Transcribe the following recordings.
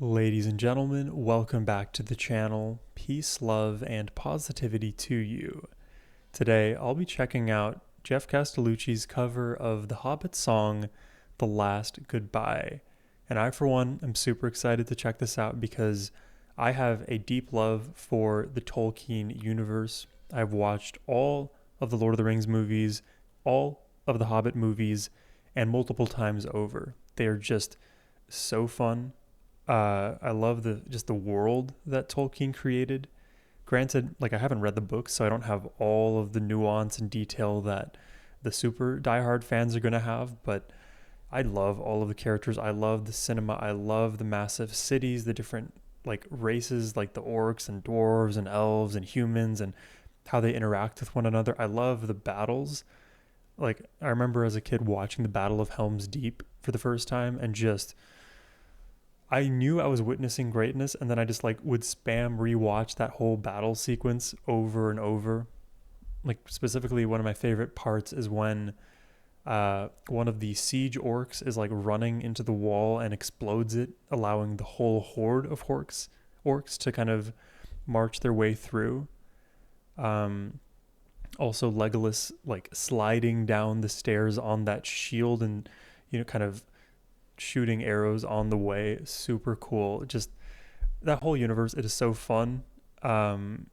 Ladies and gentlemen, welcome back to the channel. Peace, love, and positivity to you. Today, I'll be checking out Geoff Castellucci's cover of the Hobbit song, The Last Goodbye. And I, for one, am super excited to check this out because I have a deep love for the Tolkien universe. I've watched all of the Lord of the Rings movies, all of the Hobbit movies, and multiple times over. They are just so fun. I love the world that Tolkien created. Granted, I haven't read the books, so I don't have all of the nuance and detail that the super diehard fans are going to have, but I love all of the characters. I love the cinema. I love the massive cities, the different races, like the orcs and dwarves and elves and humans and how they interact with one another. I love the battles. I remember as a kid watching the Battle of Helm's Deep for the first time and I knew I was witnessing greatness, and then I just would spam rewatch that whole battle sequence over and over. Specifically, one of my favorite parts is when one of the siege orcs is running into the wall and explodes it, allowing the whole horde of orcs to kind of march their way through. Also Legolas sliding down the stairs on that shield and kind of shooting arrows on the way. Super cool. Just that whole universe, it is so fun. Kind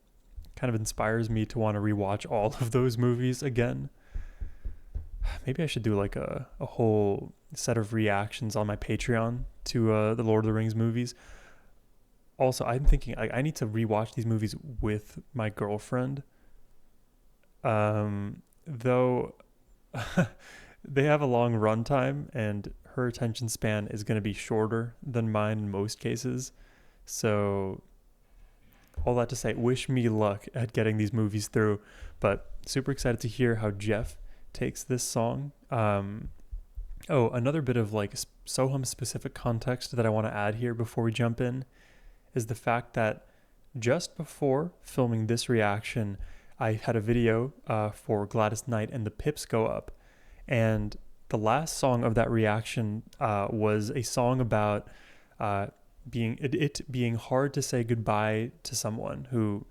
of inspires me to want to rewatch all of those movies again. Maybe I should do a whole set of reactions on my Patreon to the Lord of the Rings movies. Also, I'm thinking I need to rewatch these movies with my girlfriend. Though they have a long runtime and her attention span is going to be shorter than mine in most cases. So all that to say, wish me luck at getting these movies through, but super excited to hear how Geoff takes this song. Another bit of Sohum specific context that I want to add here before we jump in is the fact that just before filming this reaction, I had a video for Gladys Knight and the Pips go up, and the last song of that reaction was a song about being hard to say goodbye to someone who,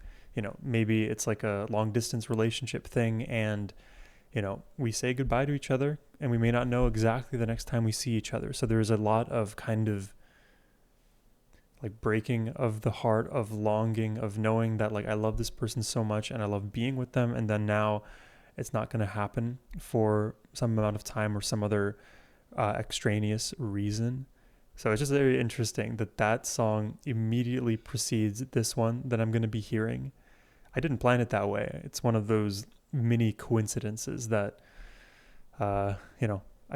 maybe it's a long distance relationship thing, and we say goodbye to each other and we may not know exactly the next time we see each other. So there's a lot of kind of breaking of the heart, of longing, of knowing that I love this person so much and I love being with them, and then now it's not going to happen for some amount of time or some other extraneous reason. So it's just very interesting that song immediately precedes this one that I'm going to be hearing. I didn't plan it that way. It's one of those mini coincidences that, I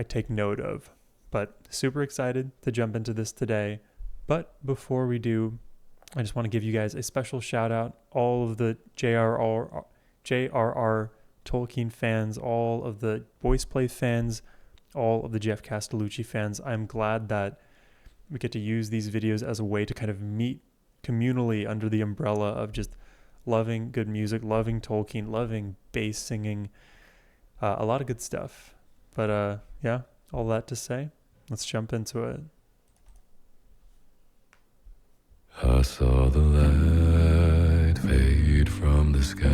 take note of. But super excited to jump into this today. But before we do, I just want to give you guys a special shout out. All of the JRR Tolkien fans, all of the voice play fans, all of the Geoff Castellucci fans. I'm glad that we get to use these videos as a way to kind of meet communally under the umbrella of just loving good music, loving Tolkien, loving bass singing, a lot of good stuff. But yeah, all that to say, let's jump into it. I saw the light fade from the sky.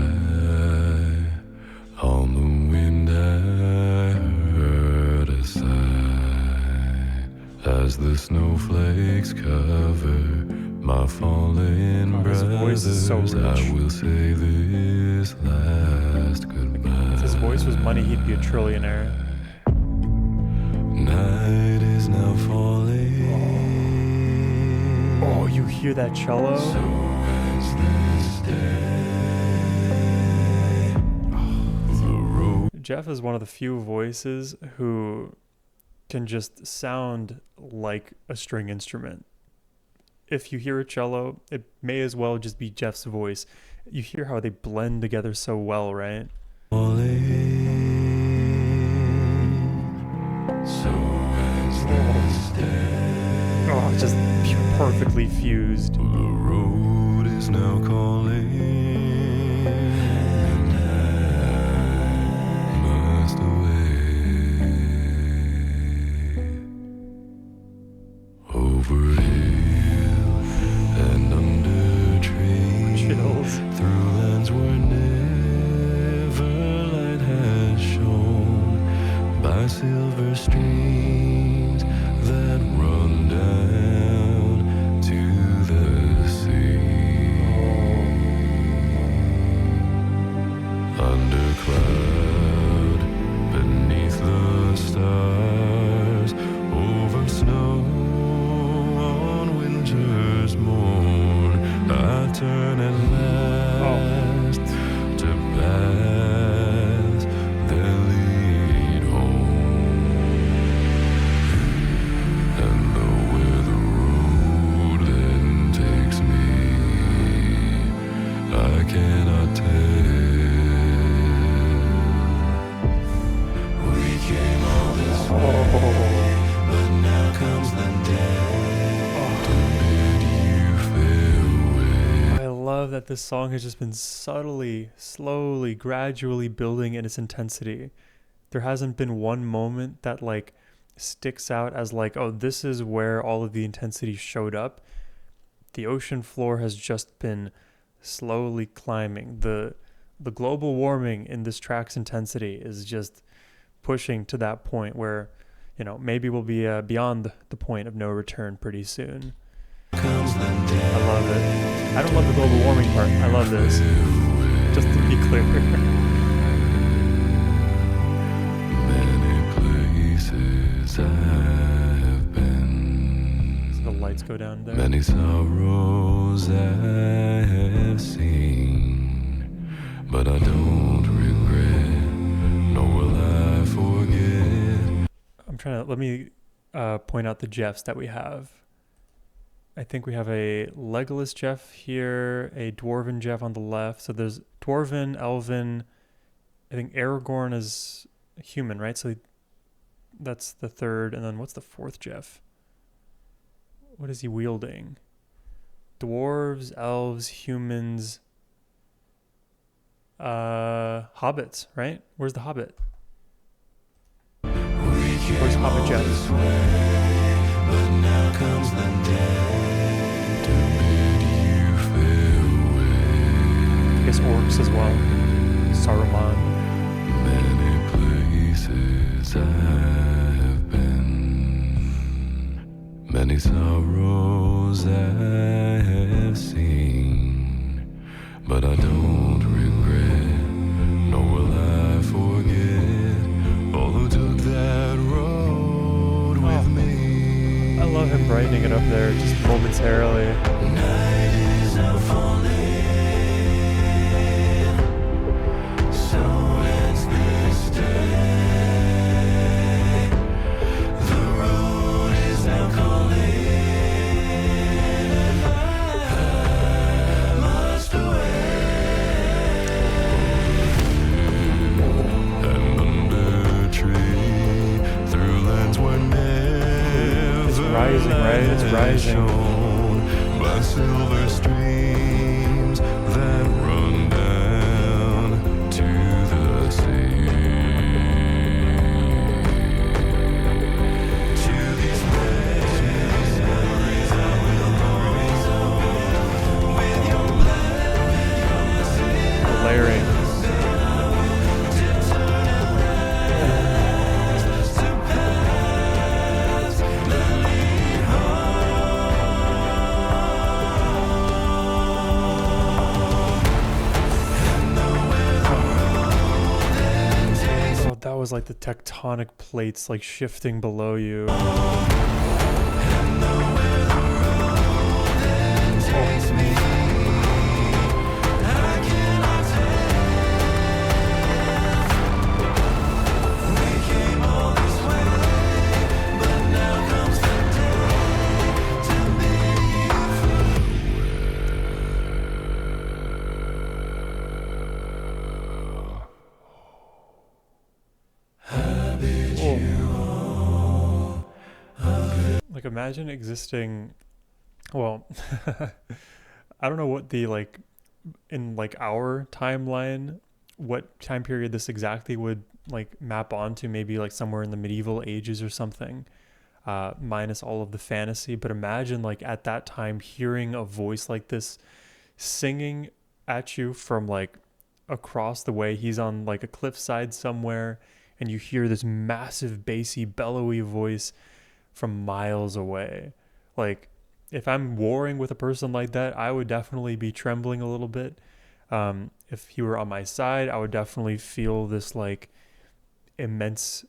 On the wind I heard a sigh as the snowflakes cover my fallen brothers. His voice is so rich. I will say this last goodbye. If his voice was money, he'd be a trillionaire. Night is now falling. Oh, you hear that cello? So ends this day. Geoff is one of the few voices who can just sound like a string instrument. If you hear a cello, it may as well just be Geoff's voice. You hear how they blend together so well, right? So ends this day. Oh, just perfectly fused. The road is now calling, and I must away over hills silver streams that run down to the sea. Under cloud, beneath the stars, over snow on winter's morn, I turn at last to paths that lead home. And though where the road then takes me, I cannot tell. We came all this way, but now comes the day to bid you farewell. I love that this song has just been subtly, slowly, gradually building in its intensity. There hasn't been one moment that like sticks out as like, oh, this is where all of the intensity showed up. The ocean floor has just been slowly climbing. The global warming in this track's intensity is just pushing to that point where, you know, maybe we'll be beyond the point of no return pretty soon. I love it. I don't love the global warming part. I love this. Just to be clear. Many places I've been, So the lights go down there. many sorrows I have seen, but I don't regret, nor will I forget. I'm trying to, let me point out the Geoffs that we have. I think we have a Legolas Geoff here, a Dwarven Geoff on the left. So there's Dwarven, Elven. I think Aragorn is human, right? So that's the third. And then what's the fourth Geoff? What is he wielding? Dwarves, elves, humans, hobbits, right? Where's the hobbit? Where's Hobbit Geoff? But now comes the day to bid you farewell. I guess orcs as well. Saruman. Many places I've been, many sorrows I have seen, but I don't regret, nor will I forget all who took that road with me. I love him brightening it up there just momentarily. Night is now falling, so ends this day. The road is now calling, and I must away. And under a tree, through lands where It's rising, right? It's rising. shown by silver streams that run down to the sea. To these memories I will always open with your blessing. Layering. Oh, that was like the tectonic plates like shifting below you. Like imagine existing, well, I don't know what the like in like our timeline, what time period this exactly would like map onto, maybe like somewhere in the medieval ages or something, minus all of the fantasy. But imagine like at that time hearing a voice like this singing at you from like across the way. He's on like a cliffside somewhere, and you hear this massive bassy bellowy voice from miles away. Like, if I'm warring with a person like that, I would definitely be trembling a little bit. If he were on my side, I would definitely feel this like immense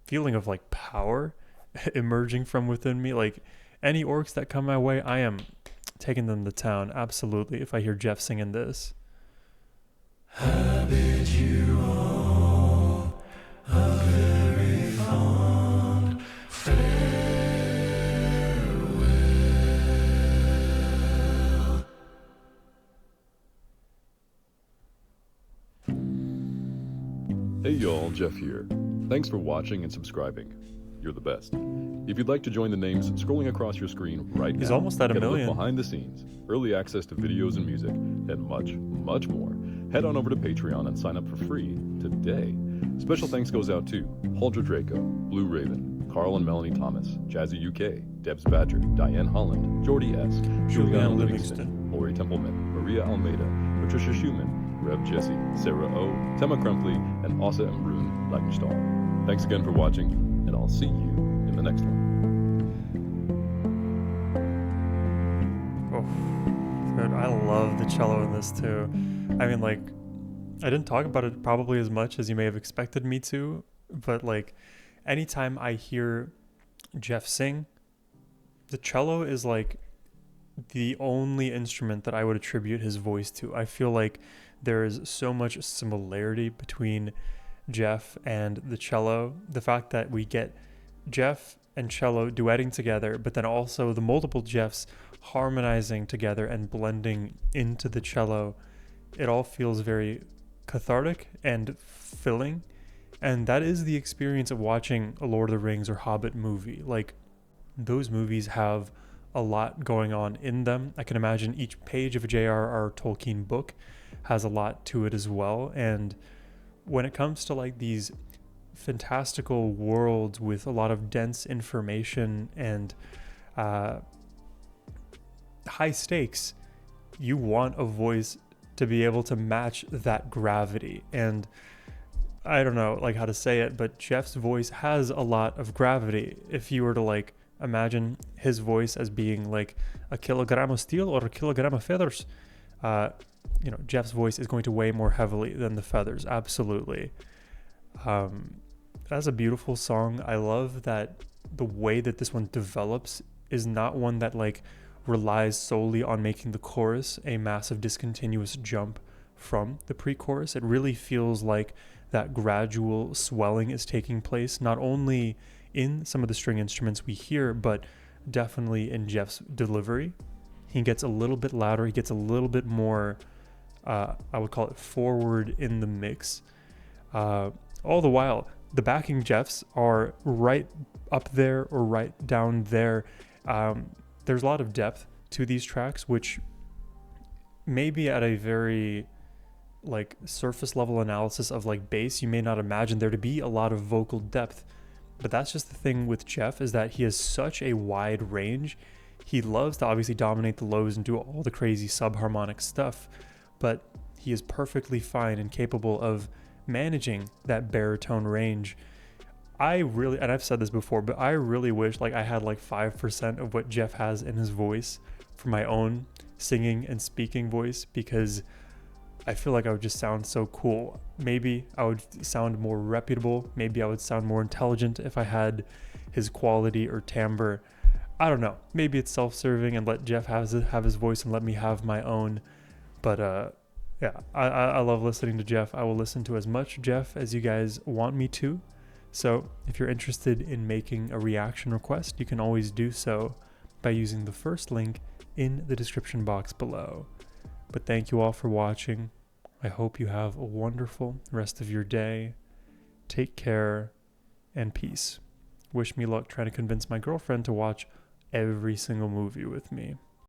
feeling of like power emerging from within me. Like, any orcs that come my way, I am taking them to town, absolutely, if I hear Geoff singing this. I bid you all a very fond farewell. Hey y'all, Geoff here. Thanks for watching and subscribing. You're the best. If you'd like to join the names scrolling across your screen right now, He's almost at a get million. look behind the scenes, early access to videos and music, and much, much more, head on over to Patreon and sign up for free today. Special thanks goes out to Huldra Draco, Blue Raven, Carl and Melanie Thomas, Jazzy UK, Debs Badger, Diane Holland, Jordy S., Juliana Livingston, Lori Templeman, Maria Almeida, Patricia Schumann, Rev Jesse, Sarah O., Tema Crumpley, and Asa and Brune Leichenstahl. Thanks again for watching, and I'll see you in the next one. Oh, dude, I love the cello in this too. I mean, like, I didn't talk about it probably as much as you may have expected me to, but like, anytime I hear Geoff sing, the cello is like the only instrument that I would attribute his voice to. I feel like there is so much similarity between Geoff and the cello. The fact that we get Geoff and cello duetting together, but then also the multiple Geoffs harmonizing together and blending into the cello, it all feels very cathartic and filling. And that is the experience of watching a Lord of the Rings or Hobbit movie. Like, those movies have a lot going on in them. I can imagine each page of a J.R.R. Tolkien book has a lot to it as well. And when it comes to like these fantastical worlds with a lot of dense information and high stakes, you want a voice to be able to match that gravity. And I don't know like how to say it, but Geoff's voice has a lot of gravity. If you were to like imagine his voice as being like a kilogram of steel or a kilogram of feathers, Geoff's voice is going to weigh more heavily than the feathers. Absolutely. That's a beautiful song. I love that the way that this one develops is not one that like relies solely on making the chorus a massive discontinuous jump from the pre-chorus. It really feels like that gradual swelling is taking place, not only in some of the string instruments we hear, but definitely in Geoff's delivery. He gets a little bit louder. He gets a little bit more, I would call it forward in the mix. All the while, the backing Geoffs are right up there or right down there. There's a lot of depth to these tracks, which maybe at a very like surface level analysis of like bass, you may not imagine there to be a lot of vocal depth. But that's just the thing with Geoff, is that he has such a wide range. He loves to obviously dominate the lows and do all the crazy subharmonic stuff, but he is perfectly fine and capable of managing that baritone range. And I've said this before, but I really wish like I had like 5% of what Geoff has in his voice for my own singing and speaking voice, because I feel like I would just sound so cool. Maybe I would sound more reputable. Maybe I would sound more intelligent if I had his quality or timbre. I don't know. Maybe it's self-serving and let Geoff have his voice and let me have my own. But yeah, I love listening to Geoff. I will listen to as much Geoff as you guys want me to. So if you're interested in making a reaction request, you can always do so by using the first link in the description box below. But thank you all for watching. I hope you have a wonderful rest of your day. Take care and peace. Wish me luck trying to convince my girlfriend to watch every single movie with me.